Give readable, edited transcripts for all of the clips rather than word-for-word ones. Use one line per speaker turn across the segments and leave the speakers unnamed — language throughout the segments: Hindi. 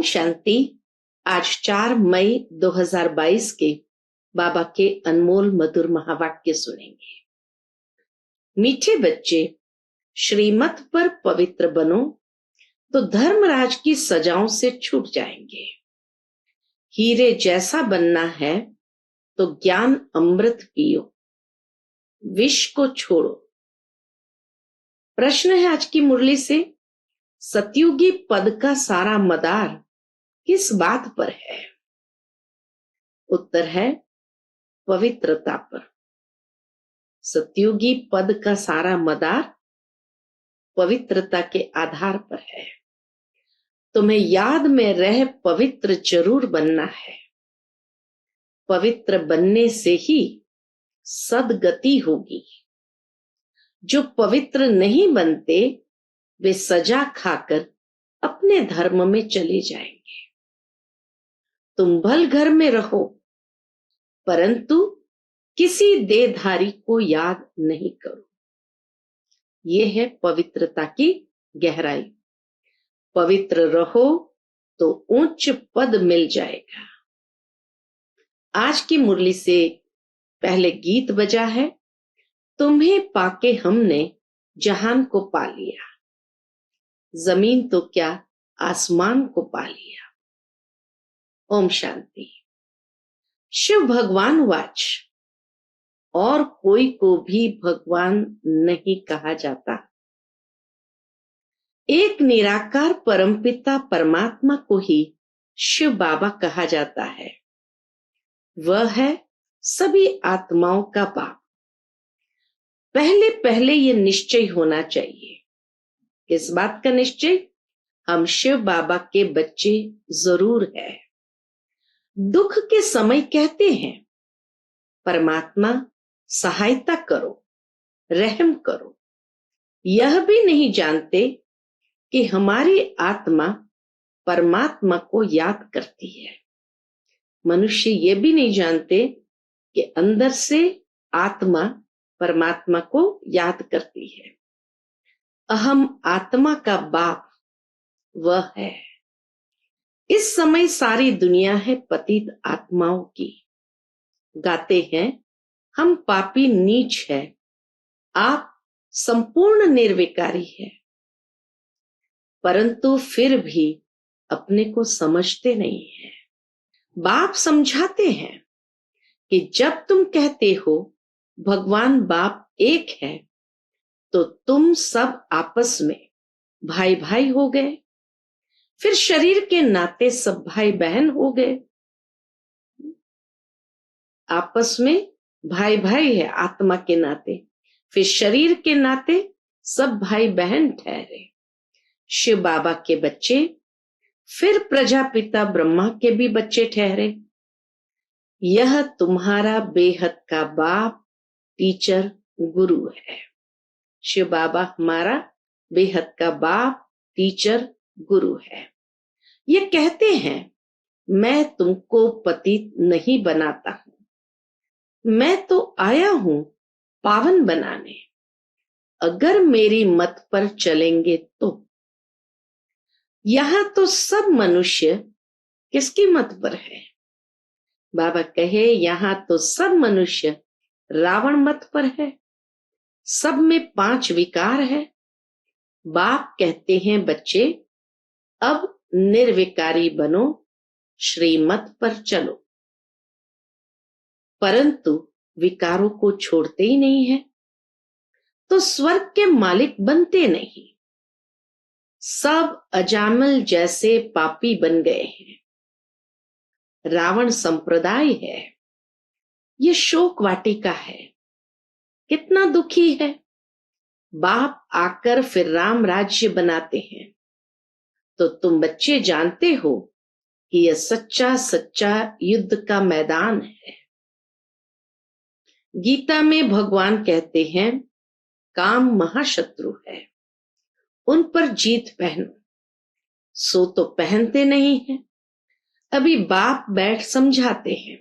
ओम शांति। आज 4 मई 2022 के बाबा के अनमोल मधुर महावाक्य सुनेंगे। मीठे बच्चे, श्रीमत पर पवित्र बनो तो धर्मराज की सजाओं से छूट जाएंगे। हीरे जैसा बनना है तो ज्ञान अमृत पियो, विष को छोड़ो। प्रश्न है आज की मुरली से, सतयुगी पद का सारा मदार किस बात पर है? उत्तर है पवित्रता पर। सतयुगी पद का सारा मदार पवित्रता के आधार पर है। तुम्हें याद में रह पवित्र जरूर बनना है। पवित्र बनने से ही सदगति होगी। जो पवित्र नहीं बनते वे सजा खाकर अपने धर्म में चले जाएंगे। तुम भल घर में रहो परंतु किसी देहधारी को याद नहीं करो। ये है पवित्रता की गहराई। पवित्र रहो तो उच्च पद मिल जाएगा। आज की मुरली से पहले गीत बजा है, तुम्हें पाके हमने जहान को पा लिया, जमीन तो क्या आसमान को पा लिया। ओम शांति। शिव भगवान वाच, और कोई को भी भगवान नहीं कहा जाता। एक निराकार परमपिता परमात्मा को ही शिव बाबा कहा जाता है। वह है सभी आत्माओं का बाप। पहले पहले ये निश्चय होना चाहिए। किस बात का निश्चय? हम शिव बाबा के बच्चे जरूर है। दुख के समय कहते हैं परमात्मा सहायता करो, रहम करो। यह भी नहीं जानते कि हमारी आत्मा परमात्मा को याद करती है। मनुष्य ये भी नहीं जानते कि अंदर से आत्मा परमात्मा को याद करती है। अहम आत्मा का बाप वह है। इस समय सारी दुनिया है पतित आत्माओं की। गाते हैं हम पापी नीच है, आप संपूर्ण निर्विकारी है। परंतु फिर भी अपने को समझते नहीं है। बाप समझाते हैं कि जब तुम कहते हो भगवान बाप एक है तो तुम सब आपस में भाई भाई हो गए। फिर शरीर के नाते सब भाई बहन हो गए। आपस में भाई भाई है आत्मा के नाते, फिर शरीर के नाते सब भाई बहन ठहरे। शिव बाबा के बच्चे फिर प्रजापिता ब्रह्मा के भी बच्चे ठहरे। यह तुम्हारा बेहद का बाप, टीचर, गुरु है। शिव बाबा हमारा बेहद का बाप, टीचर, गुरु है। ये कहते हैं मैं तुमको पतित नहीं बनाता हूं, मैं तो आया हूं पावन बनाने। अगर मेरी मत पर चलेंगे तो। यहां तो सब मनुष्य किसकी मत पर है? बाबा कहे यहां तो सब मनुष्य रावण मत पर है। सब में 5 विकार है। बाप कहते हैं बच्चे अब निर्विकारी बनो, श्रीमत पर चलो। परंतु विकारों को छोड़ते ही नहीं है तो स्वर्ग के मालिक बनते नहीं। सब अजामिल जैसे पापी बन गए हैं। रावण संप्रदाय है, ये शोक वाटिका है। कितना दुखी है। बाप आकर फिर राम राज्य बनाते हैं तो तुम बच्चे जानते हो कि यह सच्चा सच्चा युद्ध का मैदान है। गीता में भगवान कहते हैं काम महाशत्रु है, उन पर जीत पहनो। सो तो पहनते नहीं है। अभी बाप बैठ समझाते हैं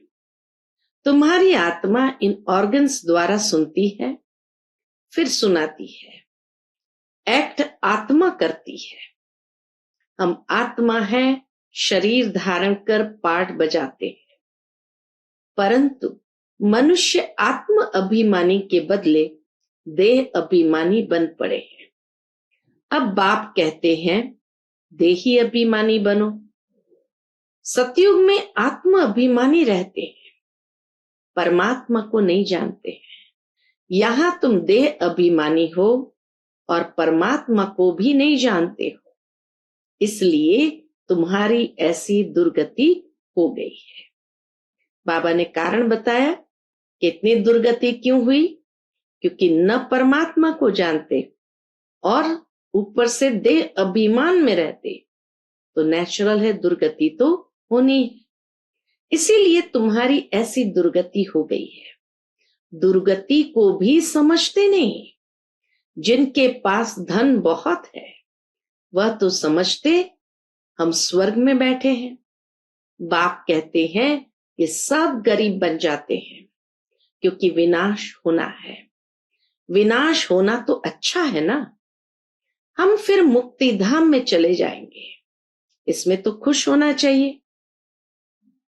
तुम्हारी आत्मा इन ऑर्गन्स द्वारा सुनती है फिर सुनाती है। एक्ट आत्मा करती है। हम आत्मा है शरीर धारण कर पाठ बजाते हैं, परंतु मनुष्य आत्म अभिमानी के बदले देह अभिमानी बन पड़े हैं। अब बाप कहते हैं देही अभिमानी बनो। सतयुग में आत्म अभिमानी रहते हैं, परमात्मा को नहीं जानते हैं। यहां तुम देह अभिमानी हो और परमात्मा को भी नहीं जानते हो, इसलिए तुम्हारी ऐसी दुर्गति हो गई है। बाबा ने कारण बताया कितनी दुर्गति क्यों हुई, क्योंकि न परमात्मा को जानते और ऊपर से देह अभिमान में रहते, तो नेचुरल है दुर्गति तो होनी है। इसीलिए तुम्हारी ऐसी दुर्गति हो गई है। दुर्गति को भी समझते नहीं। जिनके पास धन बहुत है वह तो समझते हम स्वर्ग में बैठे हैं। बाप कहते हैं ये सब गरीब बन जाते हैं क्योंकि विनाश होना है। विनाश होना तो अच्छा है ना, हम फिर मुक्ति धाम में चले जाएंगे, इसमें तो खुश होना चाहिए।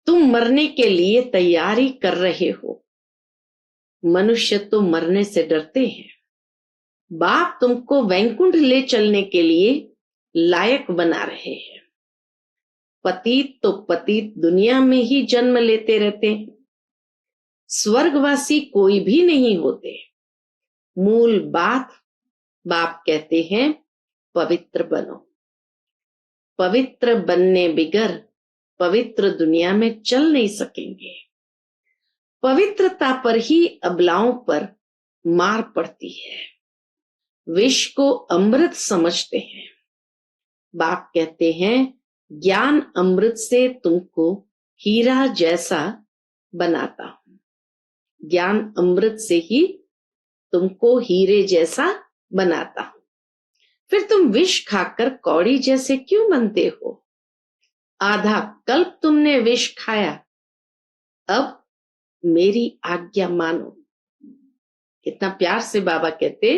तुम मरने के लिए तैयारी कर रहे हो, मनुष्य तो मरने से डरते हैं। बाप तुमको वैकुंठ ले चलने के लिए लायक बना रहे हैं। पतित तो पतित दुनिया में ही जन्म लेते रहते हैं, स्वर्गवासी कोई भी नहीं होते। मूल बात बाप कहते हैं पवित्र बनो। पवित्र बनने बिगर पवित्र दुनिया में चल नहीं सकेंगे। पवित्रता पर ही अबलाओं पर मार पड़ती है। विष को अमृत समझते हैं। बाप कहते हैं ज्ञान अमृत से तुमको हीरा जैसा बनाता हूं। ज्ञान अमृत से ही तुमको हीरे जैसा बनाता हूं। फिर तुम विष खाकर कौड़ी जैसे क्यों बनते हो? आधा कल्प तुमने विष खाया, अब मेरी आज्ञा मानो। कितना प्यार से बाबा कहते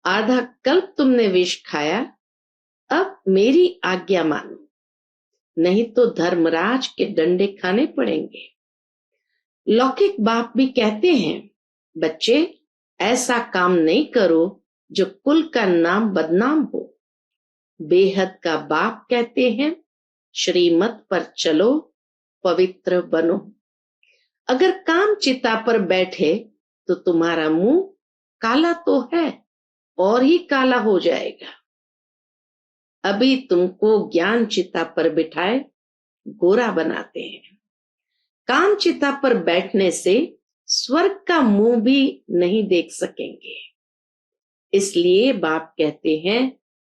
आधा कल्प तुमने विष खाया, अब मेरी आज्ञा मानो, नहीं तो धर्मराज के डंडे खाने पड़ेंगे। लौकिक बाप भी कहते हैं बच्चे ऐसा काम नहीं करो जो कुल का नाम बदनाम हो। बेहद का बाप कहते हैं श्रीमत पर चलो, पवित्र बनो। अगर काम चिता पर बैठे तो तुम्हारा मुंह काला तो है और ही काला हो जाएगा। अभी तुमको ज्ञान चिता पर बिठाए गोरा बनाते हैं। काम चिता पर बैठने से स्वर्ग का मुंह भी नहीं देख सकेंगे। इसलिए बाप कहते हैं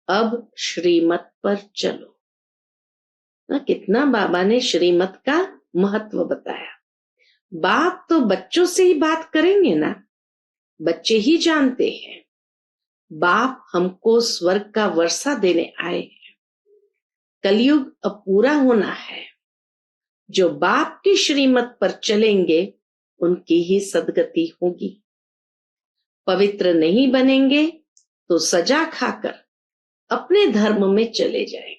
अब श्रीमत पर चलो। ना कितना बाबा ने श्रीमत का महत्व बताया। बाप तो बच्चों से ही बात करेंगे ना, बच्चे ही जानते हैं। बाप हमको स्वर्ग का वर्षा देने आए हैं। कलयुग अब पूरा होना है। जो बाप की श्रीमत पर चलेंगे उनकी ही सदगति होगी। पवित्र नहीं बनेंगे तो सजा खाकर अपने धर्म में चले जाएंगे।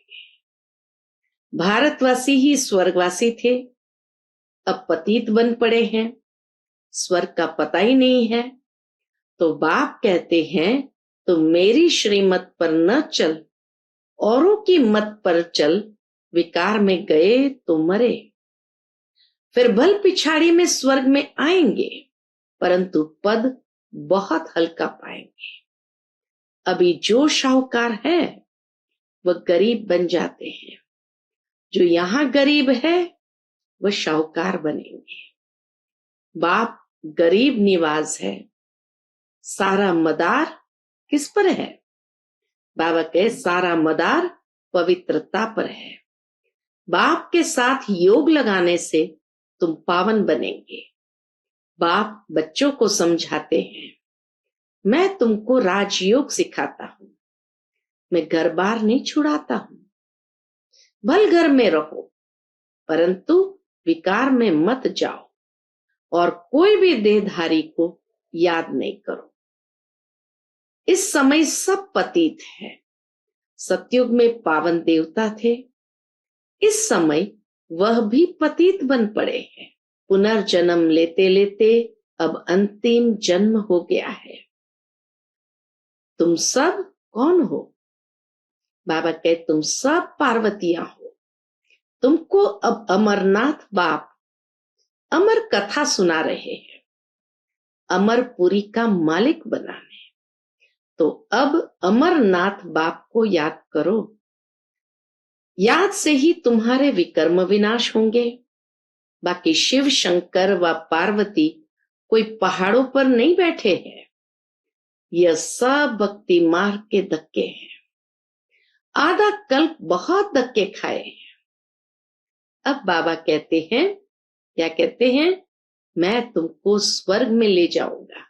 भारतवासी ही स्वर्गवासी थे, अब पतित बन पड़े हैं, स्वर्ग का पता ही नहीं है। तो बाप कहते हैं तो मेरी श्रीमत पर न चल, औरों की मत पर चल, विकार में गए तो मरे। फिर भल पिछाड़ी में स्वर्ग में आएंगे, परंतु पद बहुत हल्का पाएंगे। अभी जो शाहूकार है वह गरीब बन जाते हैं, जो यहां गरीब है वह शाहूकार बनेंगे। बाप गरीब निवाज है, सारा मदार किस पर है? बाबा के सारा मदार पवित्रता पर है। बाप के साथ योग लगाने से तुम पावन बनेंगे। बाप बच्चों को समझाते हैं मैं तुमको राजयोग सिखाता हूं, मैं घर बार नहीं छुड़ाता हूं। भल घर में रहो परंतु विकार में मत जाओ और कोई भी देहधारी को याद नहीं करो। इस समय सब पतित है। सतयुग में पावन देवता थे, इस समय वह भी पतित बन पड़े हैं। पुनर्जन्म लेते लेते अब अंतिम जन्म हो गया है। तुम सब कौन हो? बाबा कहे तुम सब पार्वतियां हो। तुमको अब अमरनाथ बाप अमर कथा सुना रहे हैं, अमरपुरी का मालिक बनाने। तो अब अमरनाथ बाप को याद करो। याद से ही तुम्हारे विकर्म विनाश होंगे। बाकी शिव शंकर व पार्वती कोई पहाड़ों पर नहीं बैठे हैं। यह सब भक्ति मार्ग के धक्के हैं। आधा कल्प बहुत धक्के खाए हैं। अब बाबा कहते हैं, क्या कहते हैं? मैं तुमको स्वर्ग में ले जाऊंगा।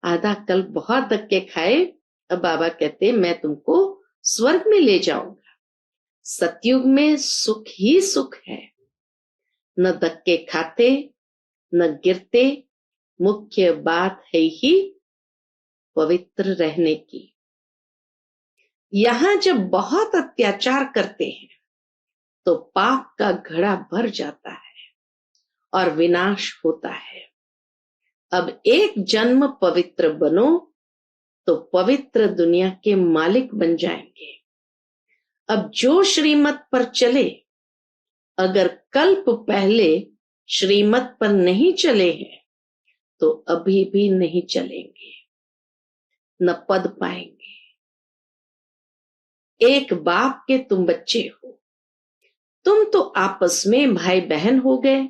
आधा कल्प बहुत धक्के खाए, अब बाबा कहते हैं मैं तुमको स्वर्ग में ले जाऊंगा। सतयुग में सुख ही सुख है। न धक्के खाते, न गिरते। मुख्य बात है ही पवित्र रहने की। यहां जब बहुत अत्याचार करते हैं तो पाप का घड़ा भर जाता है और विनाश होता है। अब एक जन्म पवित्र बनो तो पवित्र दुनिया के मालिक बन जाएंगे। अब जो श्रीमत पर चले, अगर कल्प पहले श्रीमत पर नहीं चले हैं तो अभी भी नहीं चलेंगे, न पद पाएंगे। एक बाप के तुम बच्चे हो। तुम तो आपस में भाई बहन हो गए,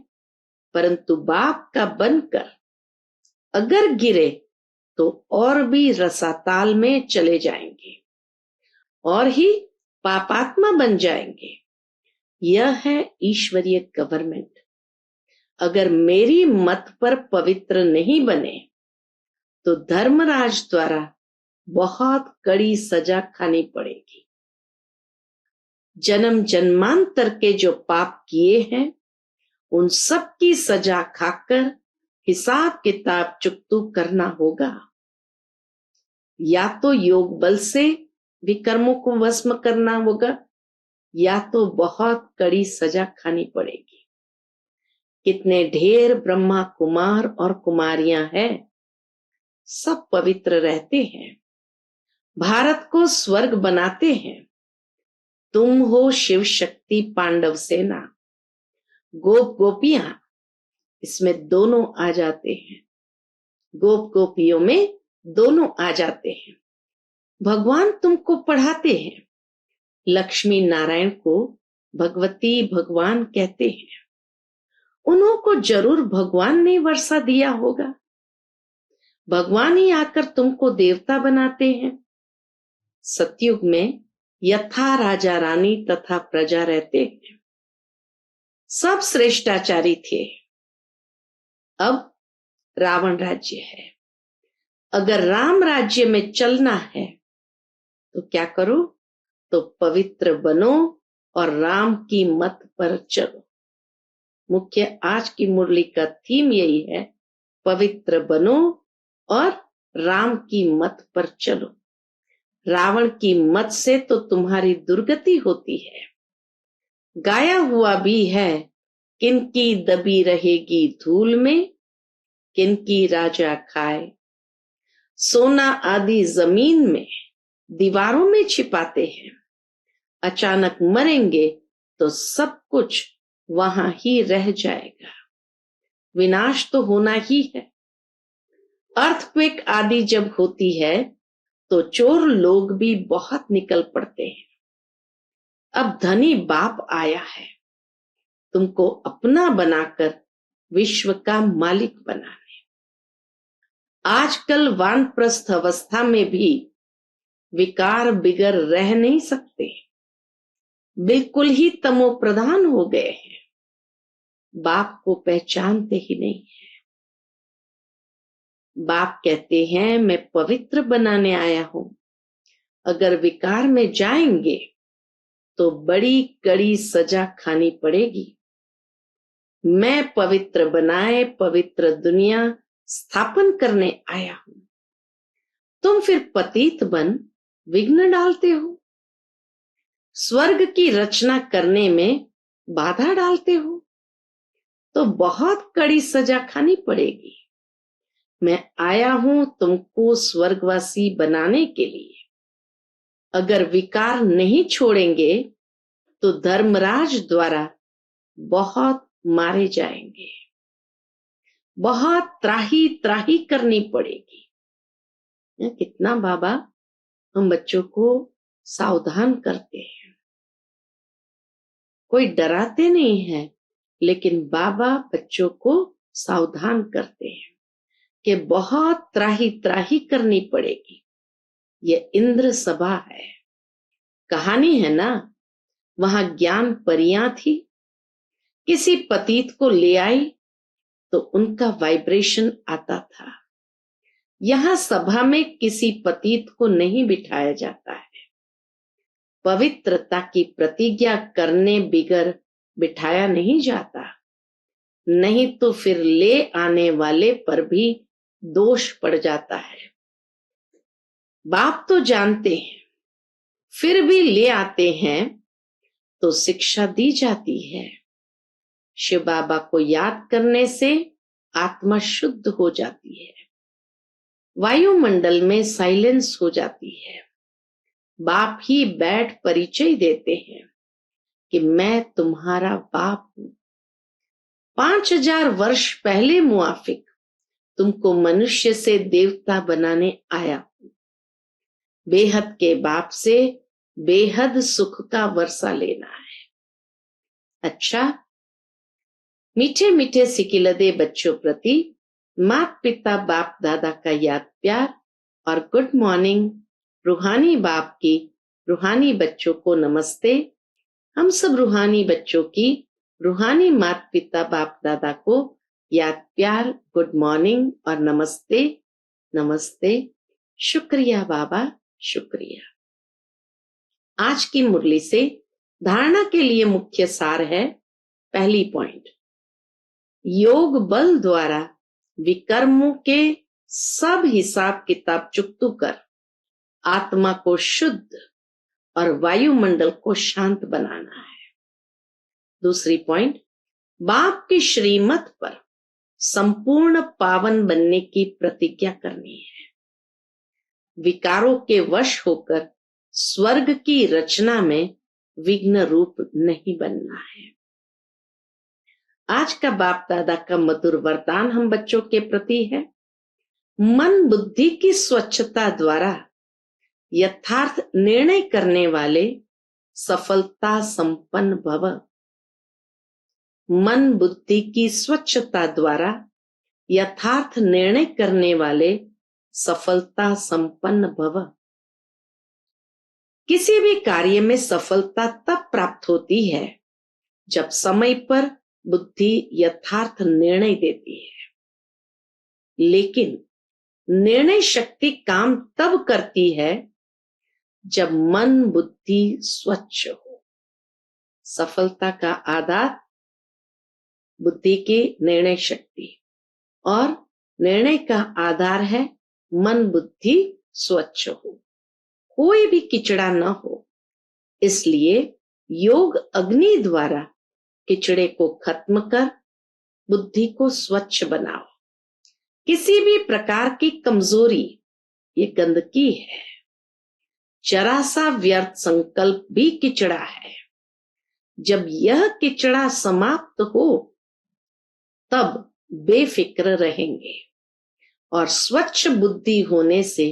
परंतु बाप का बनकर अगर गिरे तो और भी रसाताल में चले जाएंगे और ही पापात्मा बन जाएंगे। यह है ईश्वरीय गवर्नमेंट। अगर मेरी मत पर पवित्र नहीं बने तो धर्मराज द्वारा बहुत कड़ी सजा खानी पड़ेगी। जन्म जन्मांतर के जो पाप किए हैं उन सब की सजा खाकर हिसाब किताब चुकतू करना होगा। या तो योग बल से विकर्मों को भस्म करना होगा, या तो बहुत कड़ी सजा खानी पड़ेगी। कितने ढेर ब्रह्मा कुमार और कुमारियां हैं, सब पवित्र रहते हैं, भारत को स्वर्ग बनाते हैं। तुम हो शिव शक्ति पांडव सेना। गोप गोपियां इसमें दोनों आ जाते हैं। गोप गोपियों में दोनों आ जाते हैं। भगवान तुमको पढ़ाते हैं। लक्ष्मी नारायण को भगवती भगवान कहते हैं। उन्हों को जरूर भगवान ने वर्षा दिया होगा। भगवान ही आकर तुमको देवता बनाते हैं। सतयुग में यथा राजा रानी तथा प्रजा रहते हैं। सब श्रेष्ठाचारी थे। अब रावण राज्य है। अगर राम राज्य में चलना है तो क्या करो? तो पवित्र बनो और राम की मत पर चलो। मुख्य आज की मुरली का थीम यही है, पवित्र बनो और राम की मत पर चलो। रावण की मत से तो तुम्हारी दुर्गति होती है। गाया हुआ भी है, किनकी दबी रहेगी धूल में, किनकी राजा खाए। सोना आदि जमीन में दीवारों में छिपाते हैं। अचानक मरेंगे तो सब कुछ वहां ही रह जाएगा। विनाश तो होना ही है। अर्थक्वेक आदि जब होती है तो चोर लोग भी बहुत निकल पड़ते हैं। अब धनी बाप आया है तुमको अपना बनाकर विश्व का मालिक बनाने। आजकल वानप्रस्थ अवस्था में भी विकार बिगर रह नहीं सकते, बिल्कुल ही तमो प्रधान हो गए हैं। बाप को पहचानते ही नहीं है। बाप कहते हैं मैं पवित्र बनाने आया हूं। अगर विकार में जाएंगे तो बड़ी कड़ी सजा खानी पड़ेगी। मैं पवित्र बनाए पवित्र दुनिया स्थापन करने आया हूं। तुम फिर पतित बन विघ्न डालते हो। स्वर्ग की रचना करने में बाधा डालते हो तो बहुत कड़ी सजा खानी पड़ेगी। मैं आया हूं तुमको स्वर्गवासी बनाने के लिए। अगर विकार नहीं छोड़ेंगे तो धर्मराज द्वारा बहुत मारे जाएंगे, बहुत त्राही त्राही करनी पड़ेगी। कितना बाबा हम बच्चों को सावधान करते हैं। कोई डराते नहीं है, लेकिन बाबा बच्चों को सावधान करते हैं कि बहुत त्राही त्राही करनी पड़ेगी। ये इंद्र सभा है, कहानी है ना। वहां ज्ञान परियां थी, किसी पतित को ले आई तो उनका वाइब्रेशन आता था। यहां सभा में किसी पतित को नहीं बिठाया जाता है। पवित्रता की प्रतिज्ञा करने बिगर बिठाया नहीं जाता, नहीं तो फिर ले आने वाले पर भी दोष पड़ जाता है। बाप तो जानते हैं, फिर भी ले आते हैं तो शिक्षा दी जाती है। शिव बाबा को याद करने से आत्मा शुद्ध हो जाती है, वायुमंडल में साइलेंस हो जाती है। बाप ही बैठ परिचय देते हैं कि मैं तुम्हारा बाप हूं। 5000 वर्ष पहले मुआफिक तुमको मनुष्य से देवता बनाने आया हूं। बेहद के बाप से बेहद सुख का वर्षा लेना है। अच्छा, मीठे मीठे सिकिलदे बच्चों प्रति माता पिता बाप दादा का याद प्यार और गुड मॉर्निंग। रूहानी बाप की रूहानी बच्चों को नमस्ते। हम सब रूहानी बच्चों की रूहानी माता पिता बाप दादा को याद प्यार, गुड मॉर्निंग और नमस्ते। नमस्ते, शुक्रिया बाबा, शुक्रिया। आज की मुरली से धारणा के लिए मुख्य सार है। पहली पॉइंट, योग बल द्वारा विकर्मों के सब हिसाब किताब चुकतू कर आत्मा को शुद्ध और वायुमंडल को शांत बनाना है। दूसरी पॉइंट, बाप की श्रीमत पर संपूर्ण पावन बनने की प्रतिज्ञा करनी है। विकारों के वश होकर स्वर्ग की रचना में विघ्न रूप नहीं बनना है। आज का बाप दादा का मधुर वरदान हम बच्चों के प्रति है। मन बुद्धि की स्वच्छता द्वारा यथार्थ निर्णय करने वाले सफलता संपन्न भव। मन बुद्धि की स्वच्छता द्वारा यथार्थ निर्णय करने वाले सफलता संपन्न भव। किसी भी कार्य में सफलता तब प्राप्त होती है जब समय पर बुद्धि यथार्थ निर्णय देती है, लेकिन निर्णय शक्ति काम तब करती है जब मन बुद्धि स्वच्छ हो। सफलता का आधार बुद्धि की निर्णय शक्ति और निर्णय का आधार है मन बुद्धि स्वच्छ हो, कोई भी किचड़ा न हो। इसलिए योग अग्नि द्वारा किचड़े को खत्म कर बुद्धि को स्वच्छ बनाओ। किसी भी प्रकार की कमजोरी ये गंदगी है। जरा सा व्यर्थ संकल्प भी किचड़ा है। जब यह किचड़ा समाप्त हो तब बेफिक्र रहेंगे और स्वच्छ बुद्धि होने से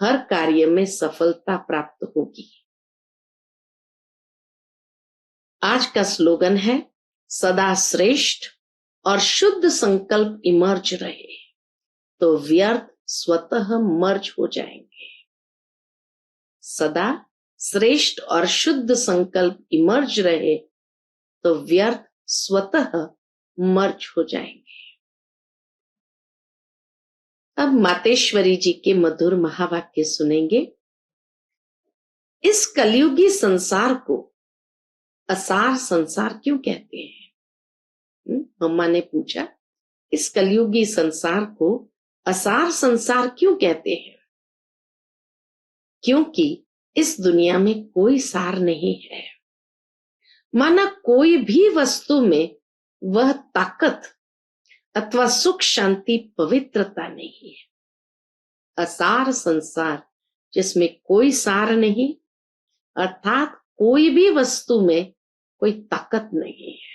हर कार्य में सफलता प्राप्त होगी। आज का स्लोगन है, सदा श्रेष्ठ और शुद्ध संकल्प इमर्ज रहे तो व्यर्थ स्वतः मर्ज हो जाएंगे। सदा श्रेष्ठ और शुद्ध संकल्प इमर्ज रहे तो व्यर्थ स्वतः मर्ज हो जाएंगे। अब मातेश्वरी जी के मधुर महावाक्य सुनेंगे। इस कलयुगी संसार को असार संसार क्यों कहते हैं? मम्मा ने पूछा, इस कलयुगी संसार को असार संसार क्यों कहते हैं? क्योंकि इस दुनिया में कोई सार नहीं है, माना कोई भी वस्तु में वह ताकत अथवा सुख शांति पवित्रता नहीं है। असार संसार जिसमें कोई सार नहीं, अर्थात कोई भी वस्तु में कोई ताकत नहीं है।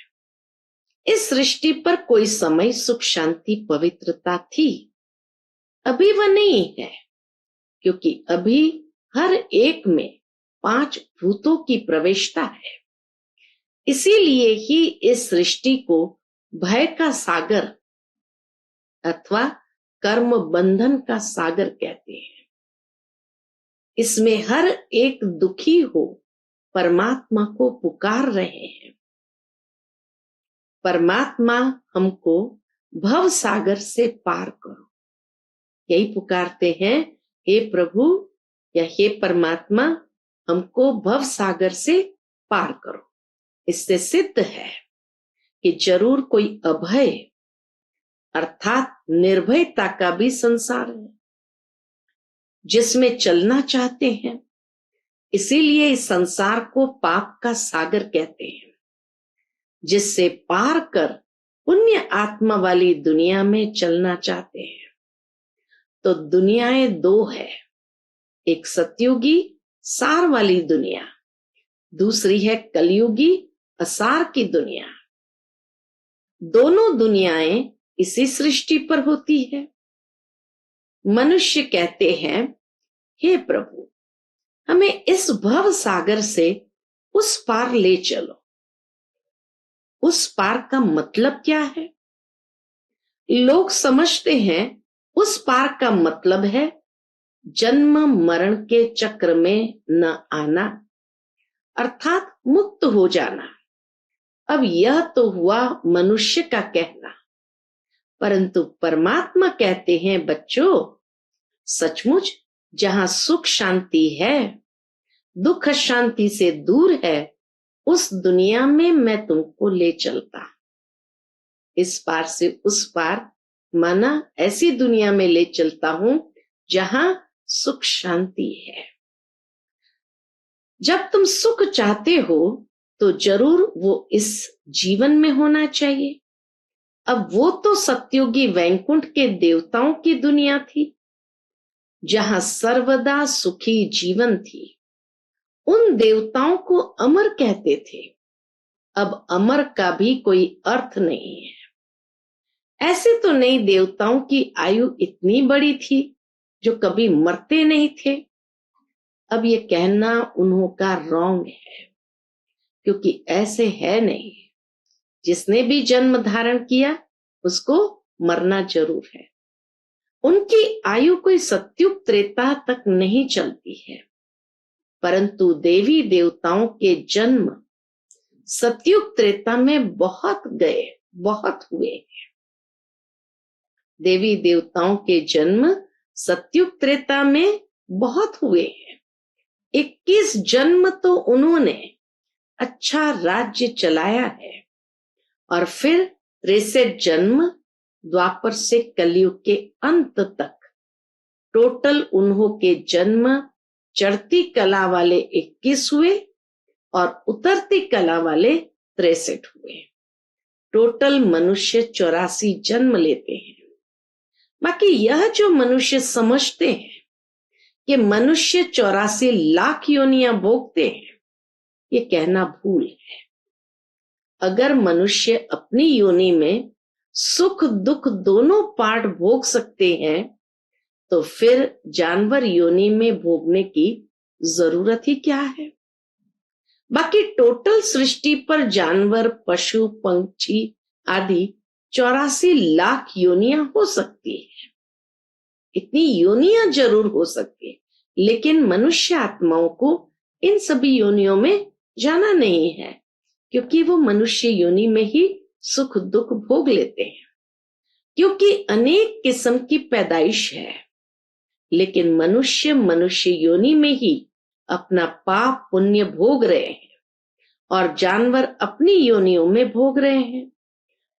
इस सृष्टि पर कोई समय सुख शांति पवित्रता थी, अभी वह नहीं है, क्योंकि अभी हर एक में 5 भूतों की प्रवेशता है। इसीलिए ही इस सृष्टि को भय का सागर अथवा कर्म बंधन का सागर कहते हैं। इसमें हर एक दुखी हो परमात्मा को पुकार रहे हैं। परमात्मा हमको भव सागर से पार करो, यही पुकारते हैं, हे प्रभु या हे परमात्मा, हमको भव सागर से पार करो। इससे सिद्ध है कि जरूर कोई अभय अर्थात निर्भयता का भी संसार है जिसमें चलना चाहते हैं। इसीलिए इस संसार को पाप का सागर कहते हैं, जिससे पार कर पुण्य आत्मा वाली दुनिया में चलना चाहते हैं। तो दुनियाएं 2 है, एक सतयुगी सार वाली दुनिया, दूसरी है कलयुगी असार की दुनिया। दोनों दुनियाएं इसी सृष्टि पर होती है। मनुष्य कहते हैं, हे प्रभु हमें इस भव सागर से उस पार ले चलो। उस पार का मतलब क्या है? लोग समझते हैं उस पार का मतलब है जन्म मरण के चक्र में न आना, अर्थात मुक्त हो जाना। अब यह तो हुआ मनुष्य का कहना, परंतु परमात्मा कहते हैं, बच्चों सचमुच जहां सुख शांति है, दुख शांति से दूर है, उस दुनिया में मैं तुमको ले चलता। इस पार से उस पार माना ऐसी दुनिया में ले चलता हूं जहां सुख शांति है। जब तुम सुख चाहते हो तो जरूर वो इस जीवन में होना चाहिए। अब वो तो सतयुगी वैकुंठ के देवताओं की दुनिया थी, जहां सर्वदा सुखी जीवन थी। उन देवताओं को अमर कहते थे। अब अमर का भी कोई अर्थ नहीं है। ऐसे तो नहीं देवताओं की आयु इतनी बड़ी थी जो कभी मरते नहीं थे। अब ये कहना उन्हों का रॉन्ग है, क्योंकि ऐसे है नहीं। जिसने भी जन्म धारण किया उसको मरना जरूर है। उनकी आयु कोई सत्युग त्रेता तक नहीं चलती है, परंतु देवी देवताओं के जन्म सत्युग त्रेता में बहुत गए, बहुत हुए। देवी देवताओं के जन्म सत्युग त्रेता में बहुत हुए हैं। 21 जन्म तो उन्होंने अच्छा राज्य चलाया है, और फिर 63 जन्म द्वापर से कलयुग के अंत तक टोटल उन्हों के जन्म चढ़ती कला वाले 21 हुए और उतरती कला वाले 63 हुए। टोटल मनुष्य 84 जन्म लेते हैं। बाकी यह जो मनुष्य समझते हैं कि मनुष्य 84 लाख योनियां भोगते हैं, ये कहना भूल है। अगर मनुष्य अपनी योनि में सुख दुख दोनों पार्ट भोग सकते हैं, तो फिर जानवर योनि में भोगने की जरूरत ही क्या है। बाकी टोटल सृष्टि पर जानवर पशु पंछी आदि 84 लाख योनियां हो सकती है। इतनी योनियां जरूर हो सकती है, लेकिन मनुष्य आत्माओं को इन सभी योनियों में जाना नहीं है, क्योंकि वो मनुष्य योनि में ही सुख दुख भोग लेते हैं। क्योंकि अनेक किस्म की पैदाइश है, लेकिन मनुष्य योनि में ही अपना पाप पुण्य भोग रहे हैं, और जानवर अपनी योनियों में भोग रहे हैं।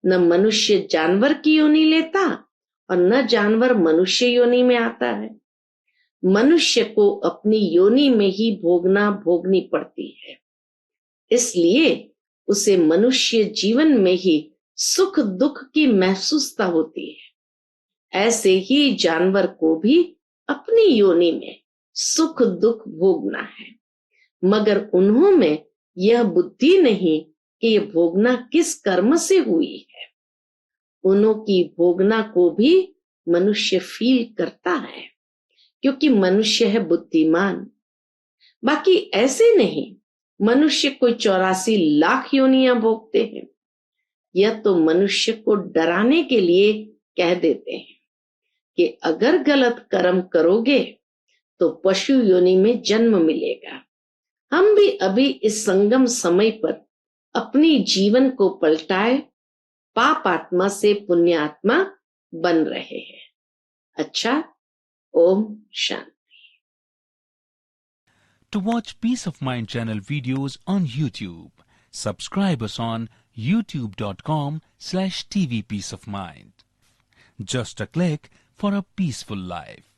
न मनुष्य जानवर की योनि लेता और न जानवर मनुष्य योनि में आता है। मनुष्य को अपनी योनि में ही भोगनी पड़ती है, इसलिए उसे मनुष्य जीवन में ही सुख दुख की महसूसता होती है। ऐसे ही जानवर को भी अपनी योनि में सुख दुख भोगना है, मगर उन्हों में यह बुद्धि नहीं कि यह भोगना किस कर्म से हुई है। उन्हों की भोगना को भी मनुष्य फील करता है, क्योंकि मनुष्य है बुद्धिमान। बाकी ऐसे नहीं, मनुष्य कोई 84 लाख योनियां भोगते हैं। यह तो मनुष्य को डराने के लिए कह देते हैं कि अगर गलत कर्म करोगे तो पशु योनि में जन्म मिलेगा। हम भी अभी इस संगम समय पर अपनी जीवन को पलटाए पाप आत्मा से पुण्य आत्मा बन रहे हैं। अच्छा, Om Shanti.
To watch Peace of Mind channel videos on YouTube, subscribe us on youtube.com/tvpeaceofmind. Just a click for a peaceful life.